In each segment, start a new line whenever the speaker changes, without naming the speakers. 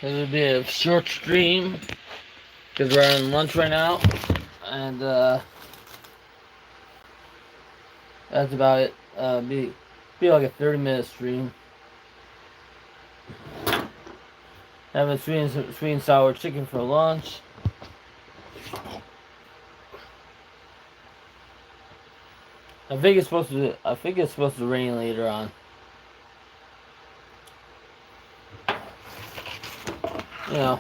It'll be a short stream because we're on lunch right now, and that's about it. Be like a 30-minute stream. Having sweet and sour chicken for lunch. I think it's supposed to rain later on. You know.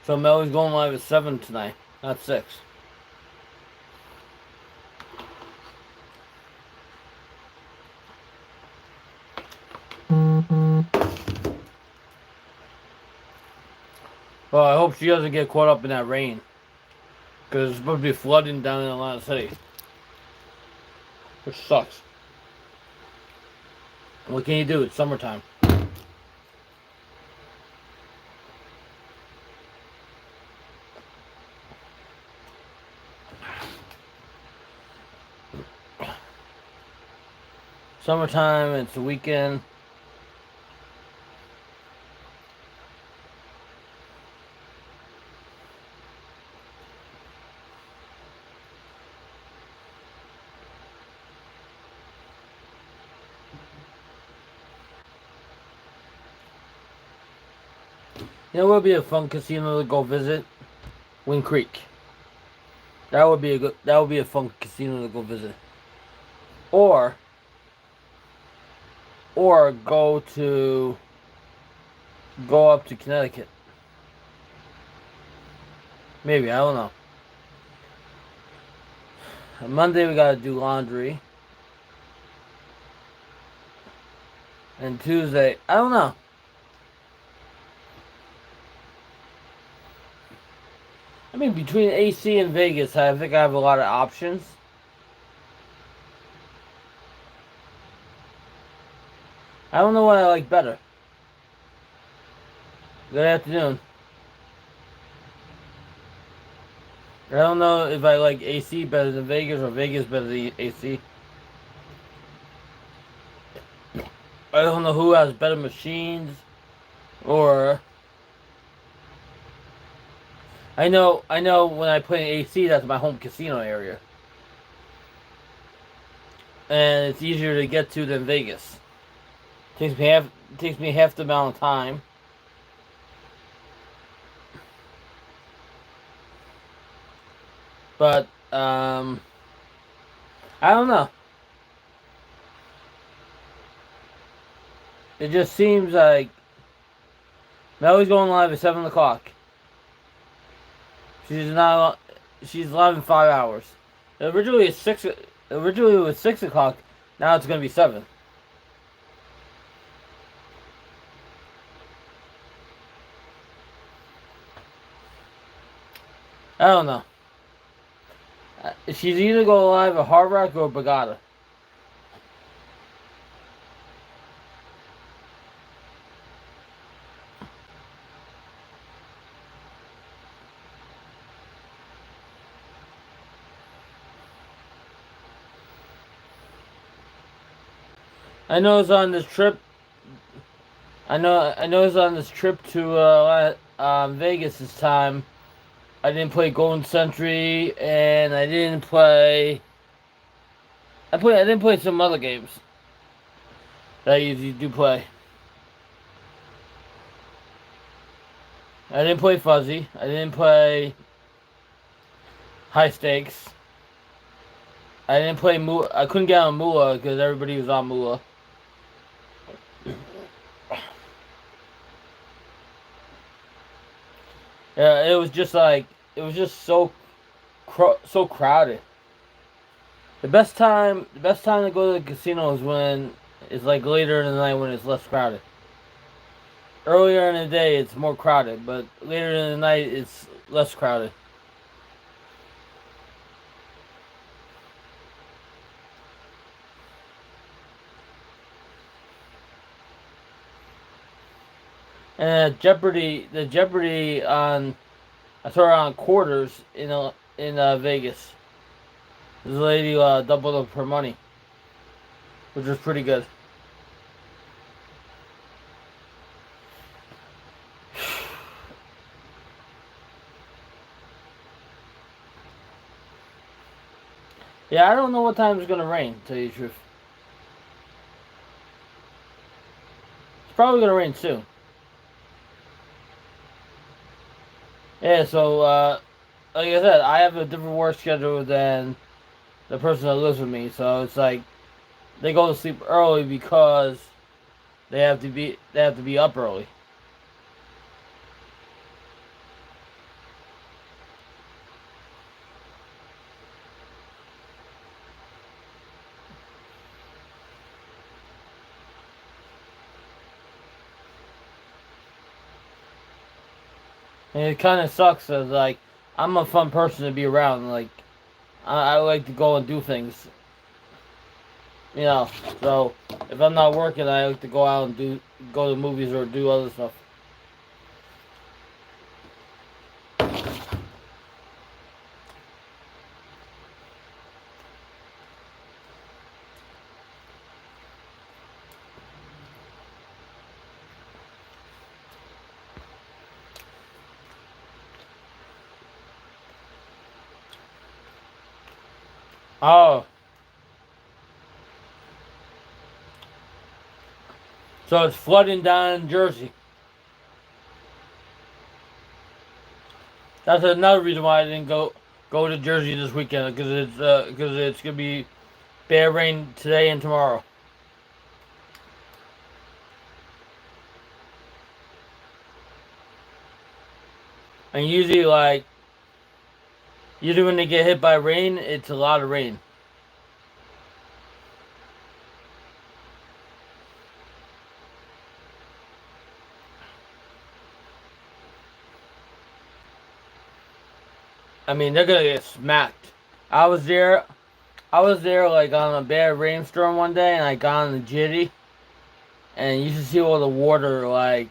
So Melly's going live at 7 tonight, not 6. Well, I hope she doesn't get caught up in that rain. Because it's supposed to be flooding down in Atlanta City. Which sucks. What can you do? It's summertime. Summertime, it's the weekend. You know what would be a fun casino to go visit? Wind Creek. That would be a fun casino to go visit. Or go up to Connecticut. Maybe, I don't know. Monday we gotta do laundry. And Tuesday, I don't know. I mean, between AC and Vegas, I think I have a lot of options. I don't know what I like better. Good afternoon. I don't know if I like AC better than Vegas or Vegas better than AC. I don't know who has better machines, or I know when I play AC, that's my home casino area, and it's easier to get to than Vegas. Takes me half the amount of time. But I don't know. It just seems like Melly's going live at 7 o'clock. She's not. She's live in 5 hours. Originally it's 6. Originally it was 6 o'clock. Now it's gonna be 7. I don't know. She's either going live at Hard Rock or Bagada. I know it's on this trip. I know it's on this trip to Vegas this time. I didn't play Golden Century, and I didn't play. I didn't play some other games that I usually do play. I didn't play Fuzzy. I didn't play High Stakes. I didn't play Moolah. I couldn't get on Moolah because everybody was on Moolah. Yeah, it was just so crowded. The best time to go to the casino is when it's like later in the night when it's less crowded. Earlier in the day it's more crowded, but later in the night it's less crowded. And the Jeopardy on I saw it on quarters in Vegas. This lady doubled up her money, which was pretty good. Yeah, I don't know what time it's gonna rain. To tell you the truth, it's probably gonna rain soon. Yeah, so like I said, I have a different work schedule than the person that lives with me. So it's like they go to sleep early because they have to be up early. And it kind of sucks. Cause like I'm a fun person to be around. Like I like to go and do things. You know, so if I'm not working, I like to go out and go to movies or do other stuff. Oh, so it's flooding down in Jersey. That's another reason why I didn't go to Jersey this weekend because it's gonna be bad rain today and tomorrow. And usually when they get hit by rain, it's a lot of rain. I mean, they're gonna get smacked. I was there. I was there like on a bad rainstorm one day, and I got on the jetty, and you should see all the water. Like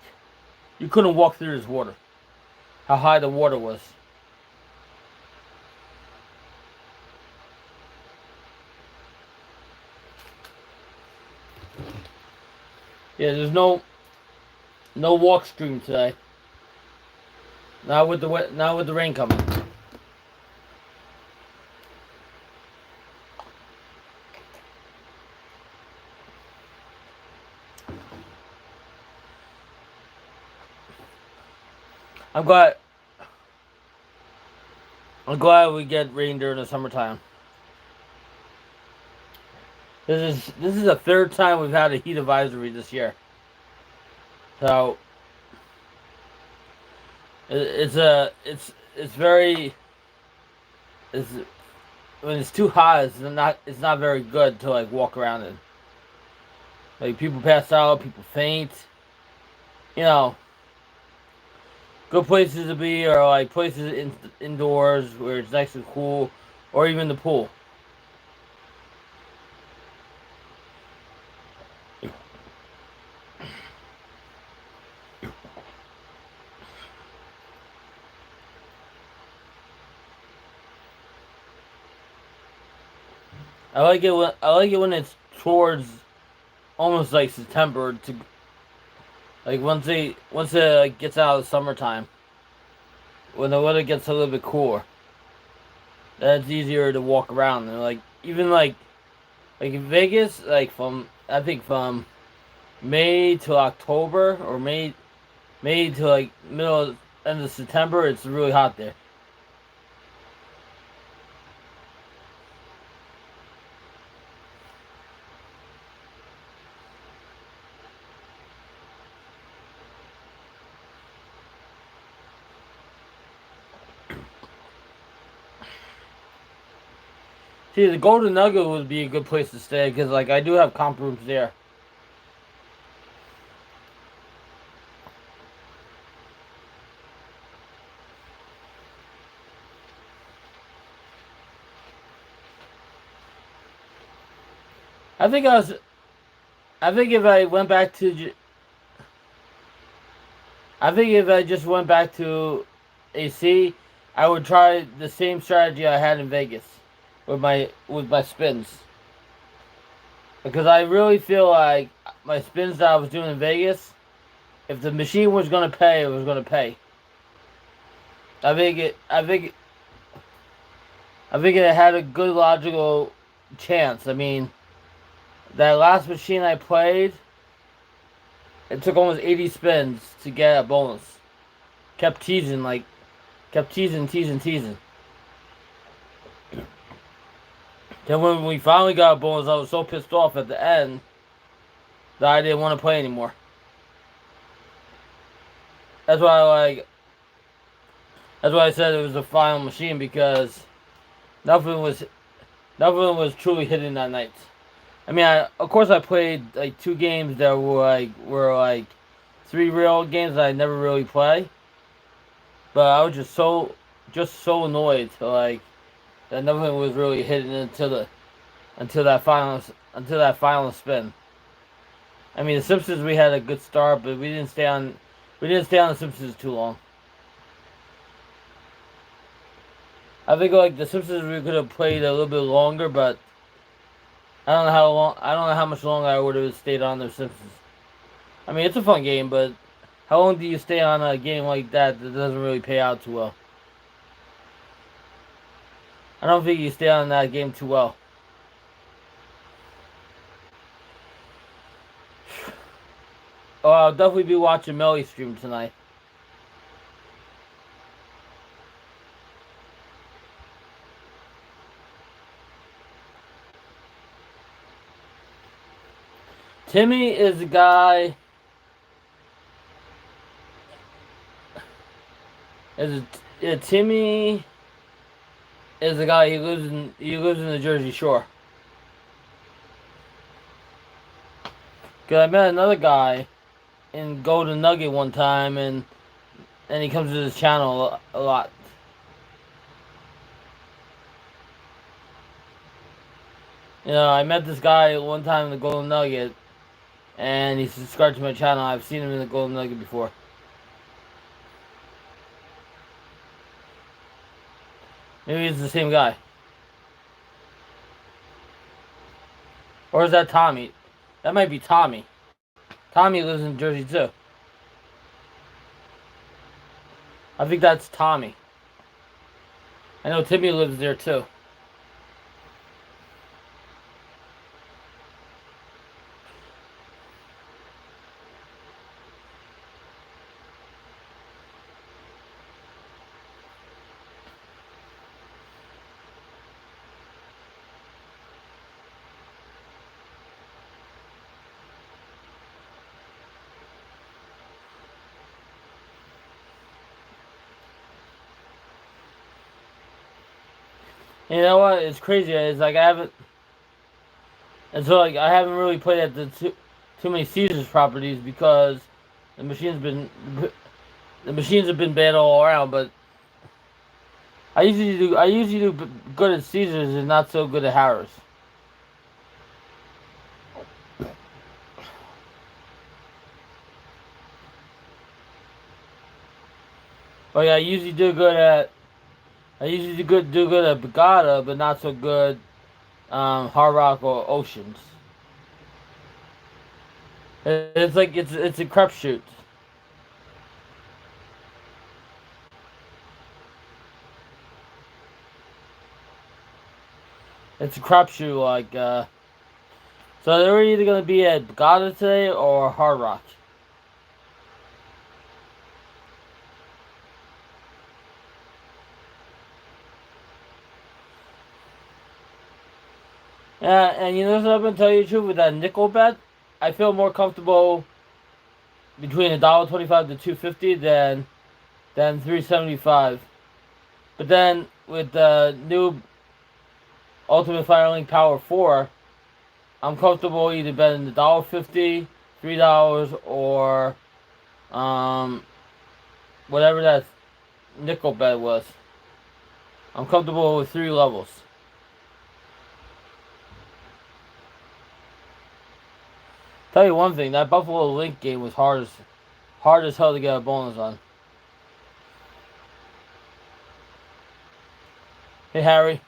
you couldn't walk through this water. How high the water was. Yeah, there's no walk stream today. Not with the rain coming. I'm glad. I'm glad we get rain during the summertime. This is the third time we've had a heat advisory this year. So it's very it's when it's too hot. It's not very good to like walk around in. Like people pass out, people faint. You know, good places to be are like places indoors where it's nice and cool, or even the pool. I like it when it's towards almost like September to like once it like, gets out of the summertime when the weather gets a little bit cooler. That's easier to walk around and like even like in Vegas like from I think from May to October or May to like middle end of September it's really hot there. See, the Golden Nugget would be a good place to stay because, like, I do have comp rooms there. I think I was. I think if I went back to. I think if I just went back to AC, I would try the same strategy I had in Vegas with my spins. Because I really feel like my spins that I was doing in Vegas, if the machine was gonna pay, it was gonna pay. I think it. I think. I think it had a good logical chance. I mean, that last machine I played, it took almost 80 spins to get a bonus. Kept teasing, teasing. Then when we finally got a bonus, I was so pissed off at the end that I didn't want to play anymore. That's why That's why I said it was the final machine because nothing was truly hitting that night. I mean, of course I played like 2 games that were like 3 real games that I never really play, but I was just so annoyed that nothing was really hitting until that final spin. I mean, the Simpsons we had a good start, but we didn't stay on the Simpsons too long. I think like the Simpsons we could have played a little bit longer, but I don't know how much longer I would have stayed on the Simpsons. I mean, it's a fun game, but how long do you stay on a game like that doesn't really pay out too well? I don't think you stay on that game too well. Oh, I'll definitely be watching Melly stream tonight. Timmy is a guy. Timmy is a guy. He lives in the Jersey Shore. Cause I met another guy in Golden Nugget one time, and he comes to this channel a lot. You know, I met this guy one time in the Golden Nugget, and he subscribed to my channel. I've seen him in the Golden Nugget before. Maybe it's the same guy. Or is that Tommy? That might be Tommy. Tommy lives in Jersey too. I think that's Tommy. I know Timmy lives there too. You know what? It's crazy. It's like I haven't really played at the too many Caesars properties because the machines have been bad all around. But I usually do good at Caesars and not so good at Harrah's. Like I usually do good at Borgata, but not so good Hard Rock or Oceans. It's like it's a crapshoot. It's a crapshoot. So they're either gonna be at Borgata today or Hard Rock. Yeah, and you know what I'm gonna tell you the truth with that nickel bet, I feel more comfortable between $1.25 to $2.50 than $3.75. But then with the Ultimate Fire Link Power 4, I'm comfortable either betting the $1.50, $3, or um, whatever that nickel bet was. I'm comfortable with 3 levels. Tell you one thing, that Buffalo Link game was hard as hell to get a bonus on. Hey Harry.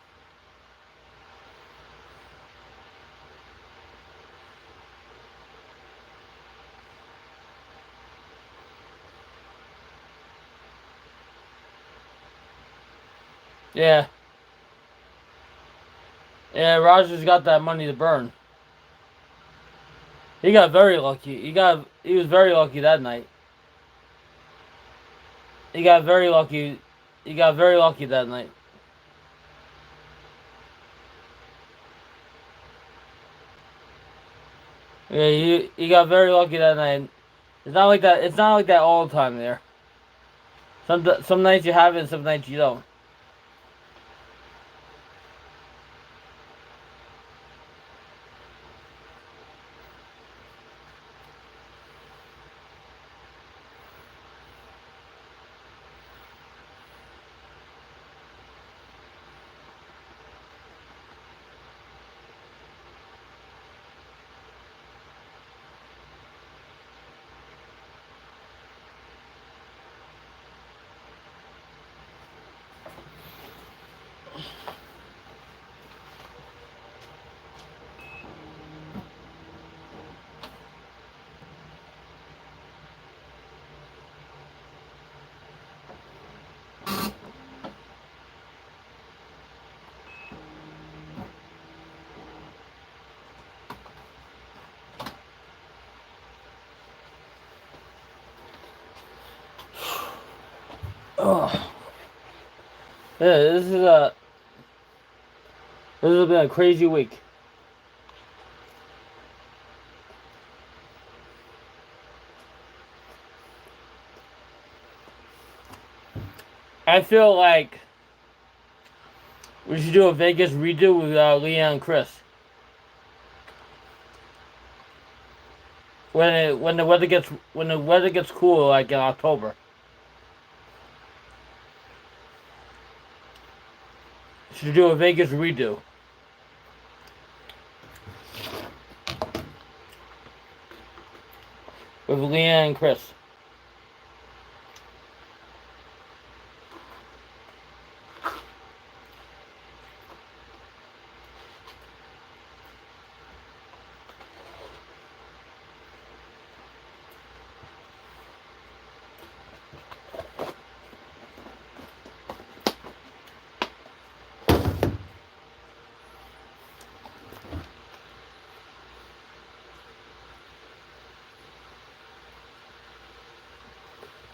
Yeah. Yeah, Rogers got that money to burn. He got very lucky. He was very lucky that night. He got very lucky. He got very lucky that night. Yeah, he got very lucky that night. It's not like that. It's not like that all the time there. Some nights you have it, some nights you don't. Oh, yeah. This has been a crazy week. I feel like we should do a Vegas redo with Leon and Chris. When the weather gets cool, like in October. Should do a Vegas redo with Leanne and Chris.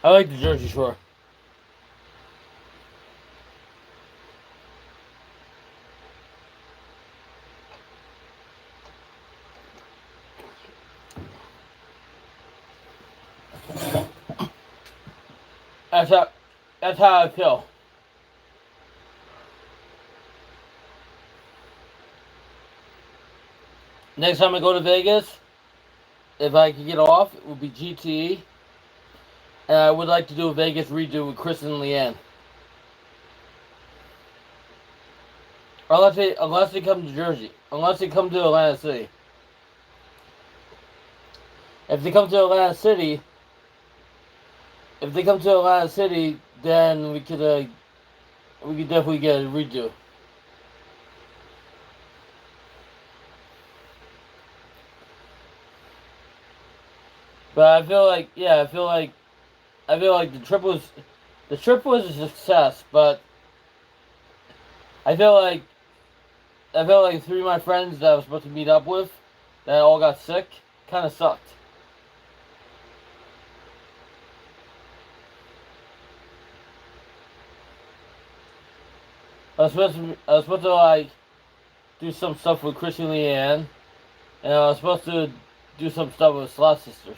I like the Jersey Shore. That's how that's how I feel. Next time I go to Vegas, if I could get off, it would be GTE. And I would like to do a Vegas redo with Chris and Leanne. Unless they come to Jersey. Unless they come to Atlantic City. If they come to Atlantic City, then we could definitely get a redo. But I feel like the trip was a success, but I feel like I felt like 3 of my friends that I was supposed to meet up with that all got sick kind of sucked. I was supposed to like do some stuff with Chris and Leanne, and I was supposed to do some stuff with Slot Sisters.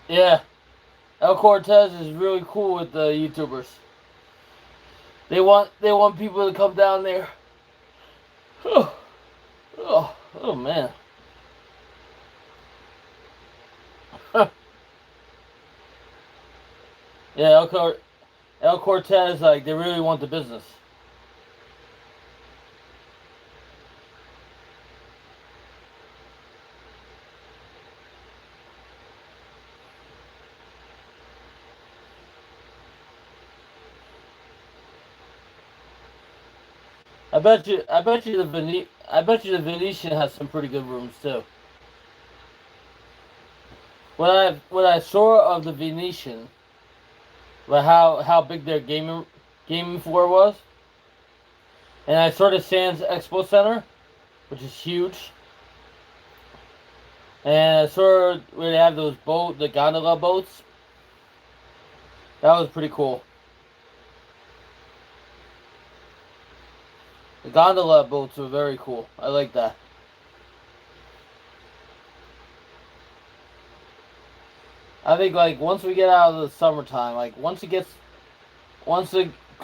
Yeah, El Cortez is really cool with the YouTubers. They want people to come down there. Oh, oh man. Yeah, El Cortez, like, they really want the business. I bet you the Venetian has some pretty good rooms too. What I saw of the Venetian, like how big their gaming floor was, and I saw the Sands Expo Center, which is huge, and I saw where they have the gondola boats. That was pretty cool. The gondola boats were very cool. I like that. I think like once we get out of the summertime, like once it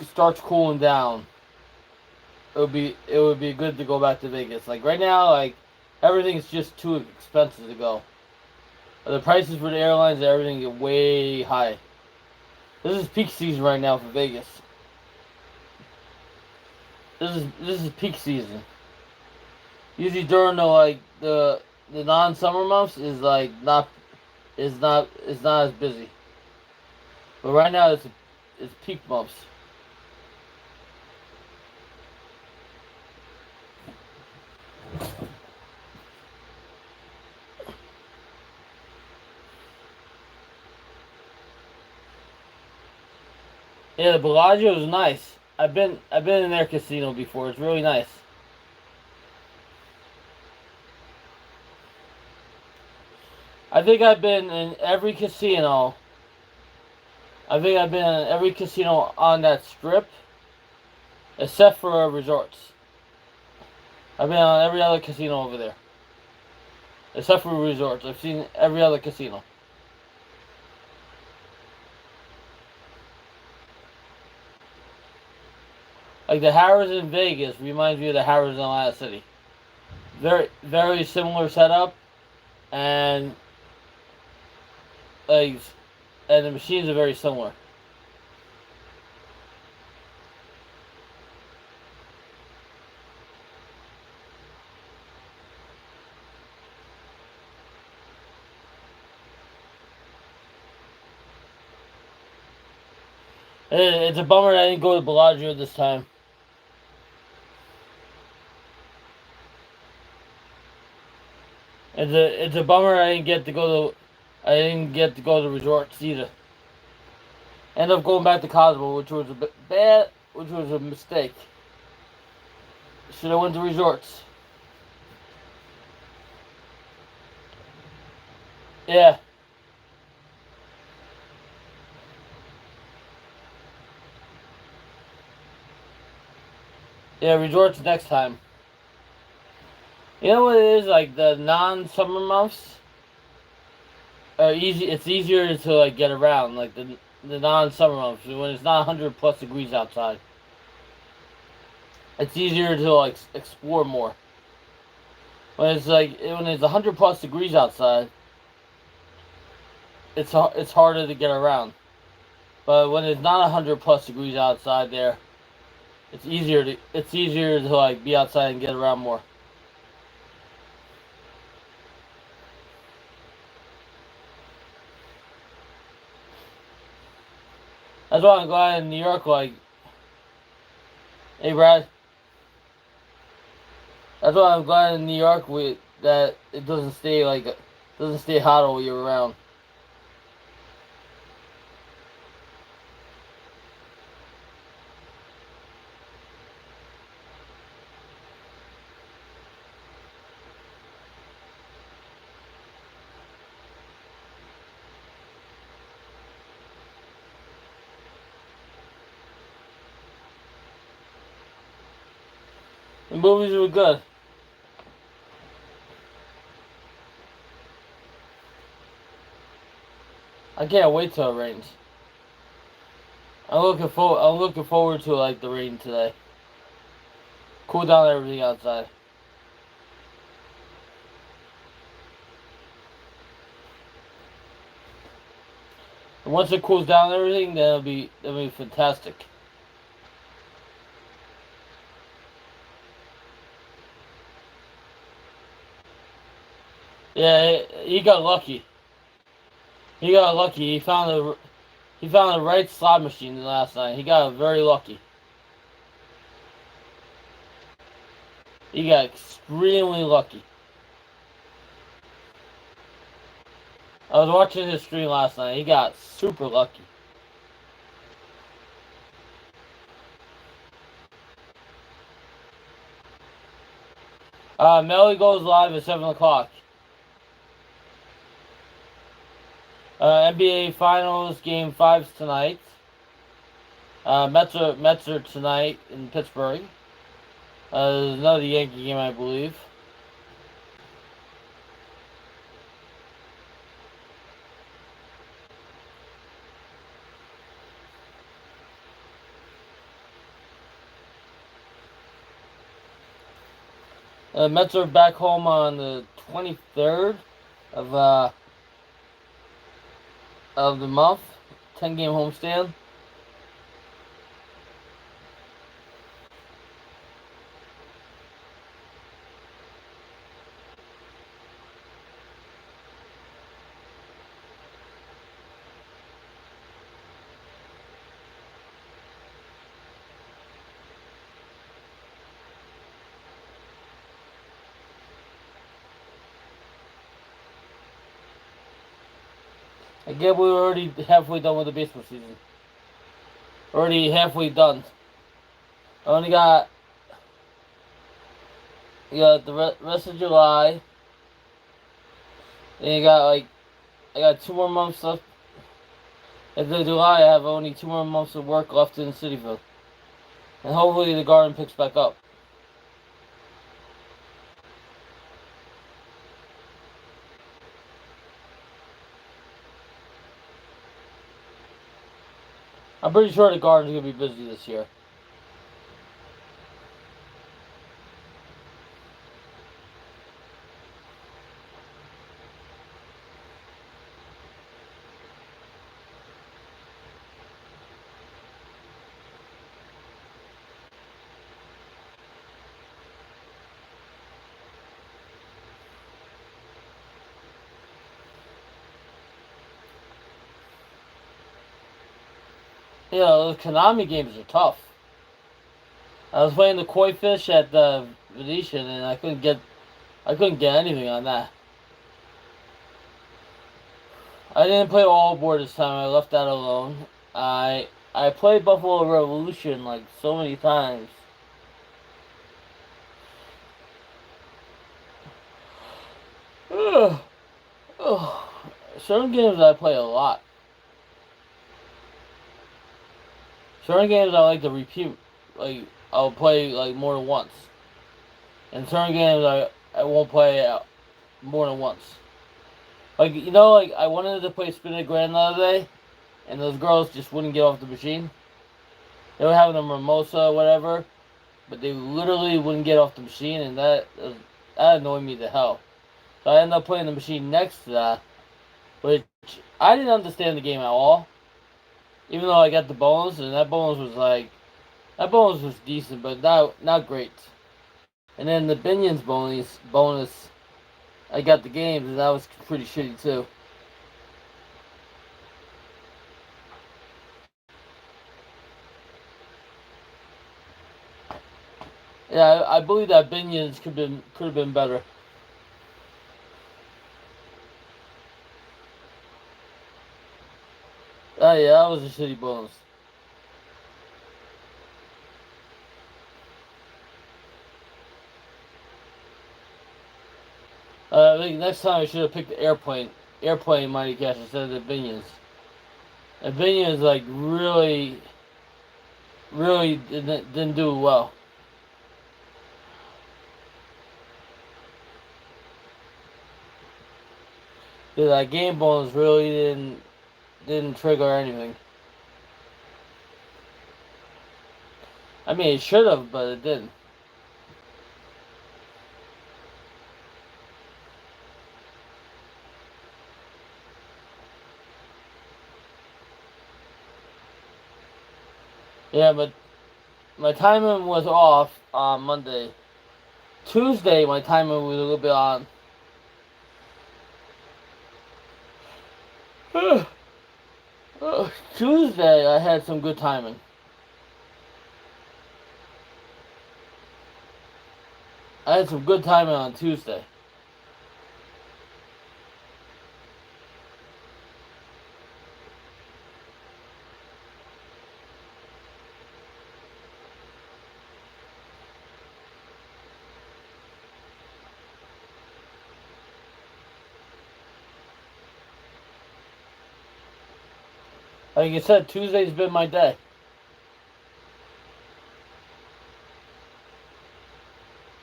starts cooling down, it would be good to go back to Vegas. Like right now, like everything's just too expensive to go. The prices for the airlines and everything get way high. This is peak season right now for Vegas. This is peak season. Usually during the non-summer months is like not it's not as busy. But right now it's peak months. Yeah, the Bellagio is nice. I've been in their casino before. It's really nice. I think I've been in every casino. I think I've been in every casino on that strip, except for resorts. I've been on every other casino over there, except for resorts. I've seen every other casino. Like the Harrah's in Vegas reminds me of the Harrah's in Atlantic City. Very similar setup, and like and the machines are very similar. It's a bummer that I didn't go to Bellagio this time. It's a bummer I didn't get to go to resorts either. End up going back to Cosmo, which was a bit bad, which was a mistake. Should have went to resorts. Yeah, yeah, resorts next time. You know what it is? Like the non-summer months are easy. It's easier to like get around. Like the non-summer months when it's not 100 plus degrees outside. It's easier to like explore more. When it's 100 plus degrees outside, it's harder to get around. But when it's not 100 plus degrees outside there, it's easier to like be outside and get around more. That's why I'm glad in New York. Like, hey Brad, that's why I'm glad in New York that it doesn't stay hot all year round. The movies were good. I can't wait till it rains. I'm looking forward to like the rain today. Cool down everything outside. And once it cools down everything, then it'll be fantastic. Yeah, he got lucky. He got lucky. He found the right slot machine last night. He got very lucky. He got extremely lucky. I was watching his stream last night. He got super lucky. Melly goes live at 7 o'clock. NBA Finals Game 5's tonight. Mets are tonight in Pittsburgh. There's another Yankee game, I believe. Mets are back home on the 23rd of the month. 10-game homestand. I guess we're already halfway done with the baseball season. Already halfway done. I only got the rest of July. And I got 2 more months left. At the July, I have only 2 more months of work left in Cityville. And hopefully the garden picks back up. I'm pretty sure the garden's going to be busy this year. You know, the Konami games are tough. I was playing the koi fish at the Venetian and I couldn't get anything on that. I didn't play all board this time. I left that alone. I played Buffalo Revolution like so many times. Ugh. Ugh. Certain games I play a lot. Certain games I like to repeat. Like I'll play like more than once. And certain games I won't play more than once. Like like I wanted to play Spin a Grand the other day, and those girls just wouldn't get off the machine. They were having a mimosa or whatever, but they literally wouldn't get off the machine, and that annoyed me to hell. So I ended up playing the machine next to that, which I didn't understand the game at all. Even though I got the bonus, and that bonus was decent, but not great. And then the Binions bonus, I got the games, and that was pretty shitty too. Yeah, I believe that Binions could have been better. Oh yeah, that was a shitty bonus. I think next time I should have picked the airplane Mighty Cash instead of the Binions. The Binions like really didn't do well. Yeah, that game bonus really didn't. didn't trigger anything. I mean, it should have, but it didn't. Yeah, but my timing was off on Monday. Tuesday, my timing was a little bit on. Tuesday, I had some good timing. I had some good timing on Tuesday. Like I said, Tuesday's been my day.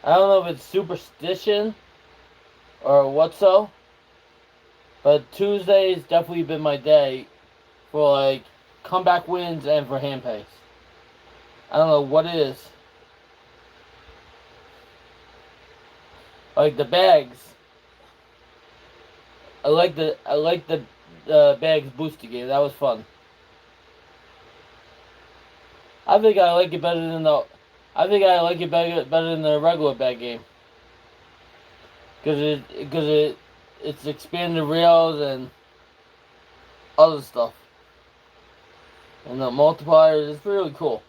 I don't know if it's superstition or what so, but Tuesday's definitely been my day for like comeback wins and for hand pays. I don't know what it is. Like the bags. I like the bags booster game. That was fun. I think I like it better than the. I think I like it better than the regular bag game. It's expanded rails and other stuff. And the multipliers, it's really cool.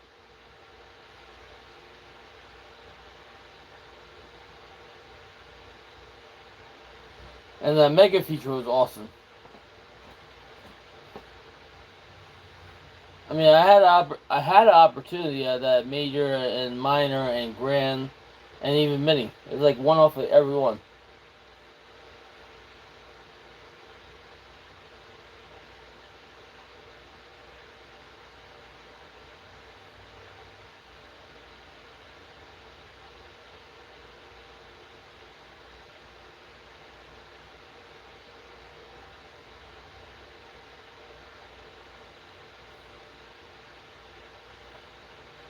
And the mega feature was awesome. I mean, I had an opportunity at that major and minor and grand and even mini. It was like one off of every one.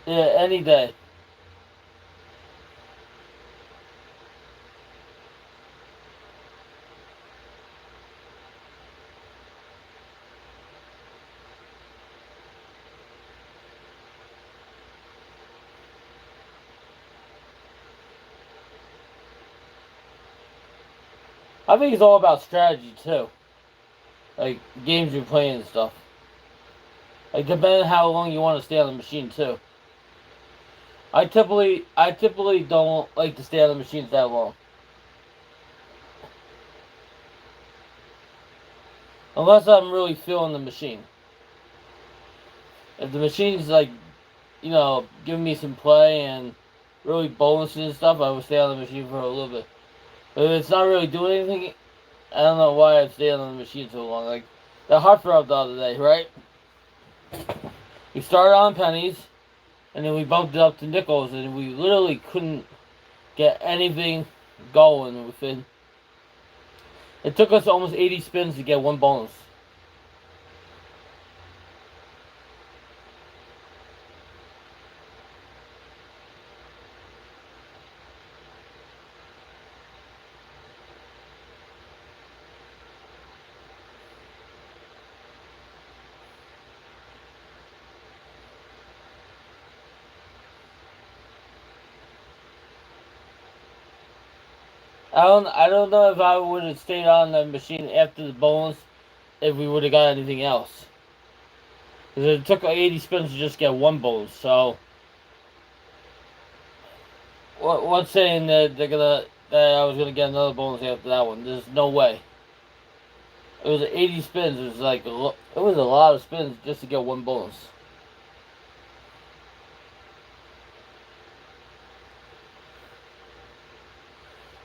Yeah, any day. I think it's all about strategy too. Like games you're playing and stuff. Like depending on how long you want to stay on the machine too. I typically don't like to stay on the machines that long. Unless I'm really feeling the machine. If the machine's like, giving me some play and really bonuses and stuff, I would stay on the machine for a little bit. But if it's not really doing anything, I don't know why I'd stay on the machine so long. Like the heartthrob the other day, right? We started on pennies, and then we bumped it up to nickels, and we literally couldn't get anything going within. It took us almost 80 spins to get one bonus. I don't know if I would have stayed on the machine after the bonus if we would have got anything else. Because it took 80 spins to just get one bonus, so what's saying that that I was gonna get another bonus after that one? There's no way. It was 80 spins. It was like it was a lot of spins just to get one bonus.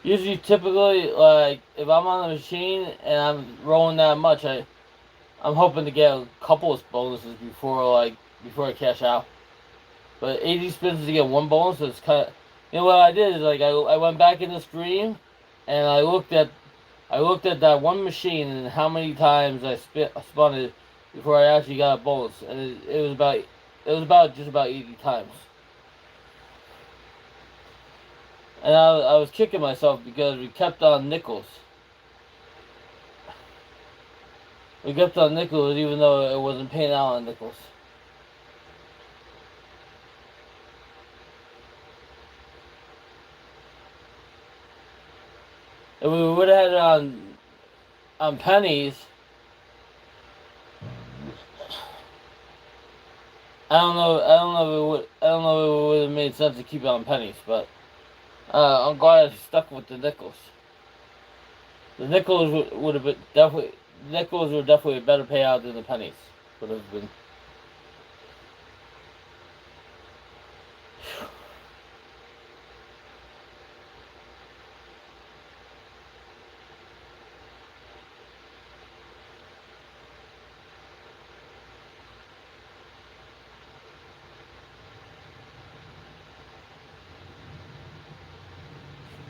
Usually, typically, like if I'm on the machine and I'm rolling that much, I'm hoping to get a couple of bonuses before I cash out. But 80 spins to get one bonus is kind of. What I did is like I went back in the stream, and I looked at that one machine and how many times I spun it before I actually got a bonus, and it was about just about 80 times. And I was kicking myself because we kept on nickels. We kept on nickels even though it wasn't paying out on nickels. If we would have had it on pennies, I don't know. I don't know if it would. I don't know if it would have made sense to keep it on pennies, but I'm glad I stuck with the nickels. The nickels would have been definitely. Nickels were definitely a better payout than the pennies would have been.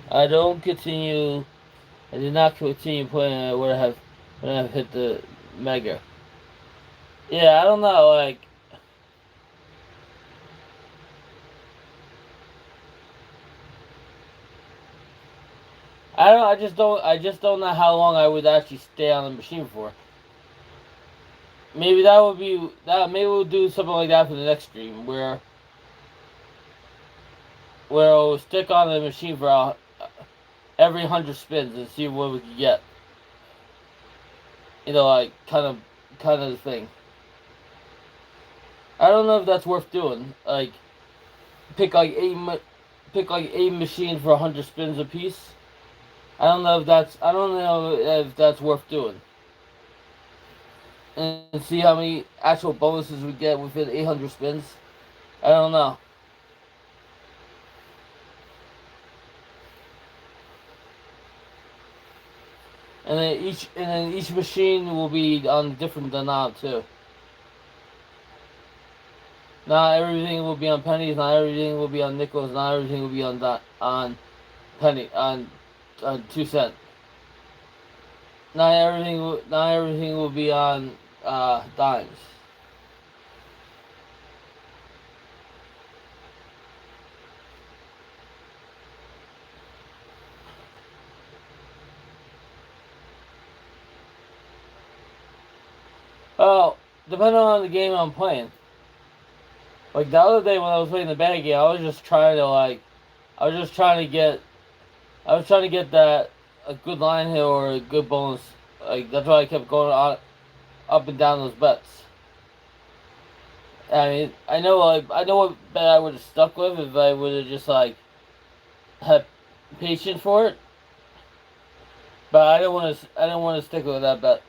I don't continue. I did not continue playing. I would have when I hit the mega. Yeah, I don't know. Like I don't. I just don't. I just don't know how long I would actually stay on the machine for. Maybe that would be that. Maybe we'll do something like that for the next stream, where I'll stick on the machine for every 100 spins and see what we can get. You know, like kind of the thing. I don't know if that's worth doing. Like pick like eight machines for 100 spins a piece. I don't know if that's worth doing. And see how many actual bonuses we get within 800 spins. I don't know. And then each machine will be on different knob too. Not everything will be on pennies. Not everything will be on nickels. Not everything will be on penny on 2 cent. Not everything will be on dimes. Oh, depending on the game I'm playing. Like the other day when I was playing the bad game, I was just trying to get, I was trying to get that a good line hit or a good bonus. Like that's why I kept going on up and down those bets. I mean, I know what bet I would have stuck with if I would have just like had patience for it. But I don't want to stick with that bet.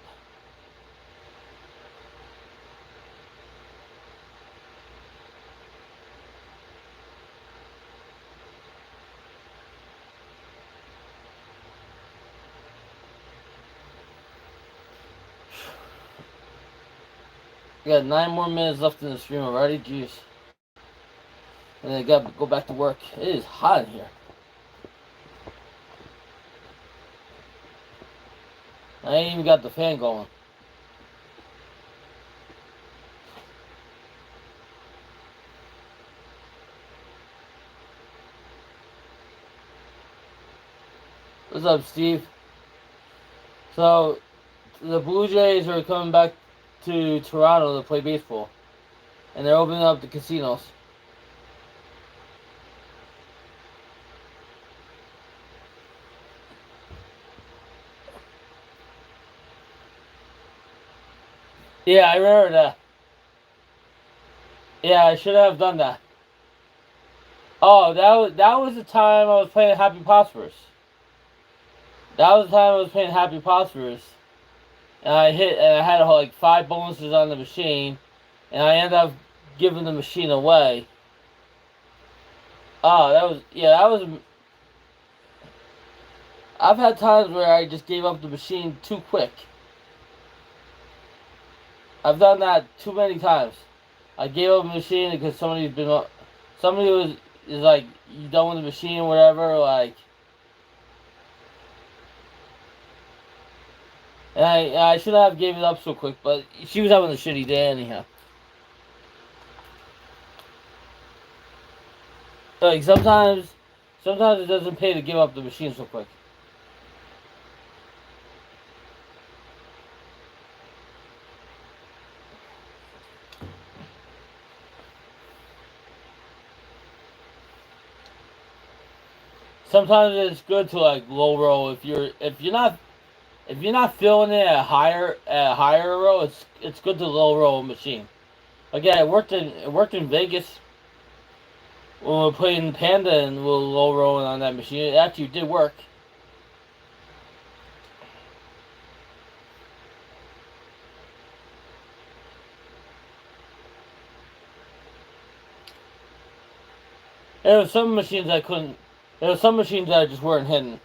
We got 9 more minutes left in the stream already. Jeez. And then I gotta go back to work. It is hot in here. I ain't even got the fan going. What's up, Steve? So, the Blue Jays are coming back to Toronto to play baseball. And they're opening up the casinos. Yeah, I remember that. Yeah, I should have done that. Oh, that was the time I was playing Happy Phosphorus. That was the time I was playing Happy Phosphorus. And I had like 5 bonuses on the machine. And I ended up giving the machine away. Oh, that was. I've had times where I just gave up the machine too quick. I've done that too many times. I gave up a machine because somebody is like, you done with the machine or whatever, like. And I should have gave it up so quick, but she was having a shitty day anyhow. Like sometimes it doesn't pay to give up the machine so quick. Sometimes it's good to like low roll if you're not feeling it at a higher roll. It's good to low roll a machine. Again, it worked in Vegas when we were playing Panda and we were low rolling on that machine. It actually did work. There were some machines I couldn't. There were some machines that just weren't hitting.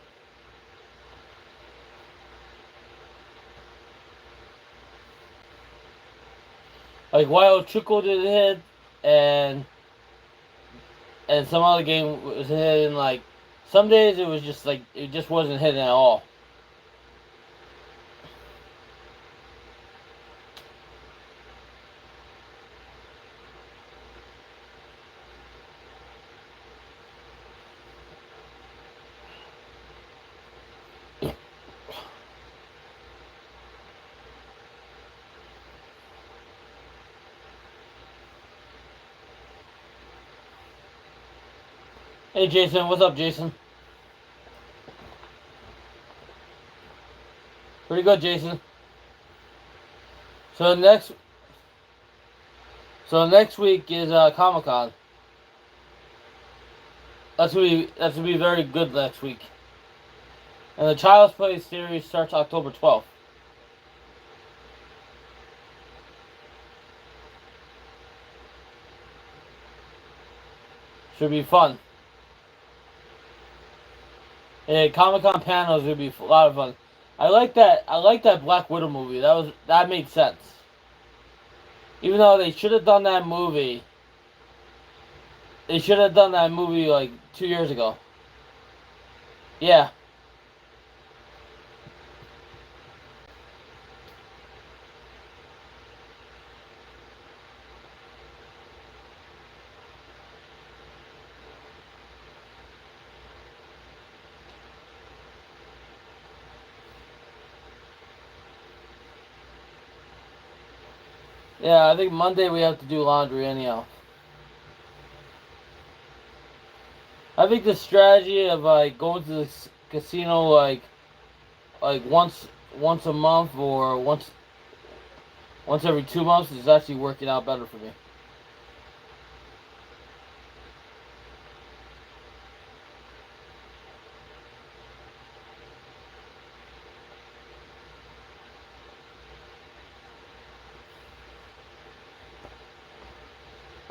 Like Wild Trickle didn't hit, and some other game was hitting. Like some days it was just like it just wasn't hitting at all. Hey Jason, what's up, Jason? Pretty good, Jason. So next week is Comic Con. That's gonna be very good next week. And the Child's Play series starts October 12th. Should be fun. And Comic Con panels would be a lot of fun. I like that. I like that Black Widow movie. That made sense. Even though they should have done that movie. They should have done that movie like 2 years ago. Yeah. Yeah, I think Monday we have to do laundry anyhow. I think the strategy of like going to the casino like once a month or once every 2 months is actually working out better for me.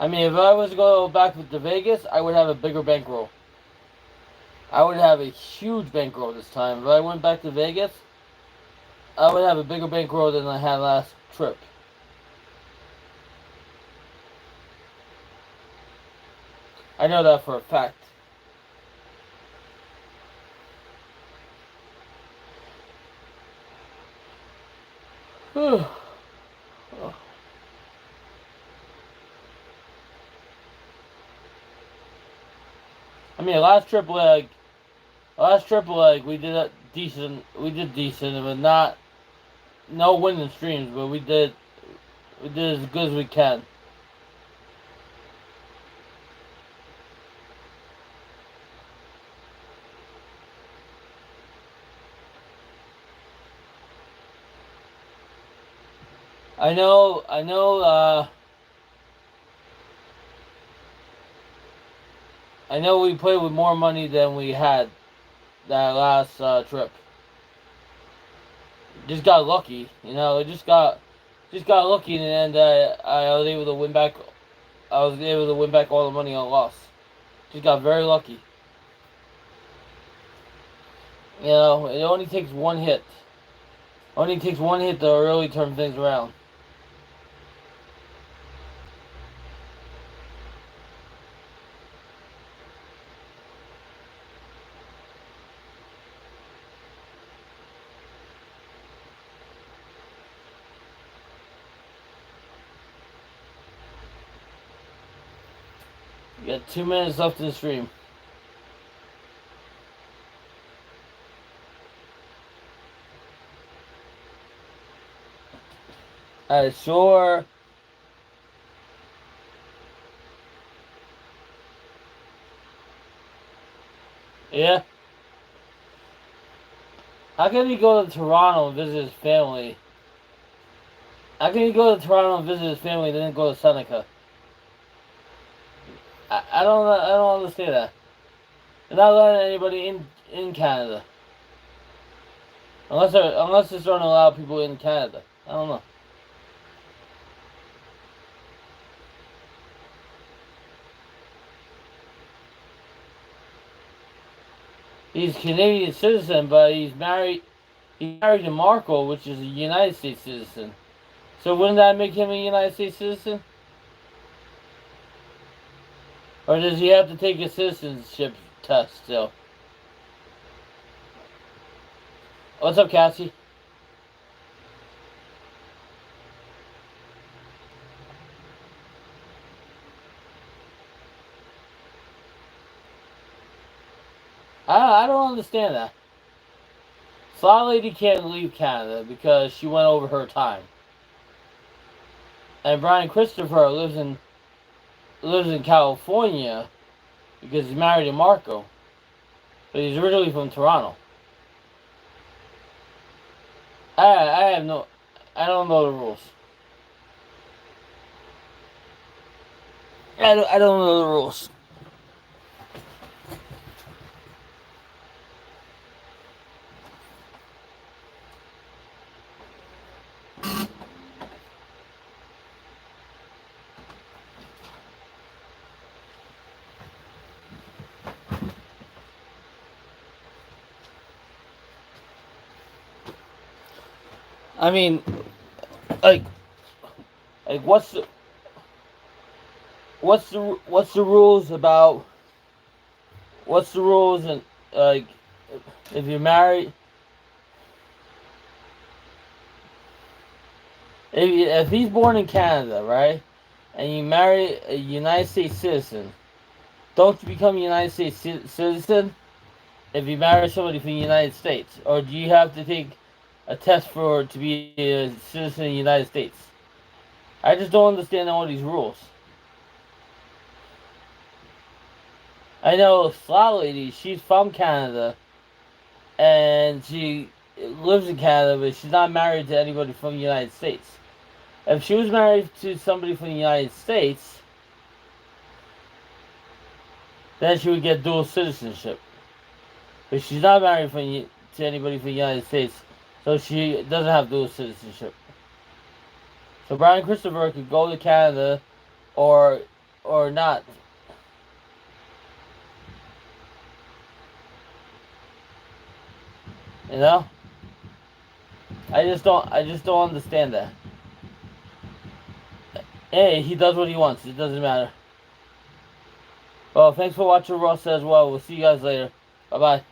I mean, if I was to go back to Vegas, I would have a bigger bankroll. I would have a huge bankroll this time. If I went back to Vegas, I would have a bigger bankroll than I had last trip. I know that for a fact. I mean, last trip leg, we did a decent. We did decent, but not no winning streams. But we did as good as we can. I know. I know. I know we played with more money than we had that last trip. Just got lucky, you know. Just got lucky in the end. I was able to win back. I was able to win back all the money I lost. Just got very lucky. You know, it only takes one hit. Only takes one hit to really turn things around. You got 2 minutes left in the stream. Sure. Yeah. How can he go to Toronto and visit his family? How can he go to Toronto and visit his family and then go to Seneca? I don't understand that. They're not letting anybody in Canada. Unless they're starting to allow people in Canada. I don't know. He's a Canadian citizen, but he's married to Marco, which is a United States citizen. So wouldn't that make him a United States citizen? Or does he have to take a citizenship test still? What's up, Cassie? I don't understand that. Sly Lady can't leave Canada because she went over her time. And Brian Christopher lives in California because he's married to Marco. But he's originally from Toronto. I don't know the rules. I don't know the rules. I mean, like what's the rules about? What's the rules and like if you're married? If he's born in Canada, right, and you marry a United States citizen, don't you become a United States citizen if you marry somebody from the United States, or do you have to take a test to be a citizen of the United States? I just don't understand all these rules. I know Sly Lady, she's from Canada, and she lives in Canada, but she's not married to anybody from the United States. If she was married to somebody from the United States, then she would get dual citizenship. But she's not married to anybody from the United States, so she doesn't have dual citizenship. So Brian Christopher could go to Canada or not. You know? I just don't understand that. Hey, he does what he wants. It doesn't matter. Well, thanks for watching Ross as well. We'll see you guys later. Bye-bye.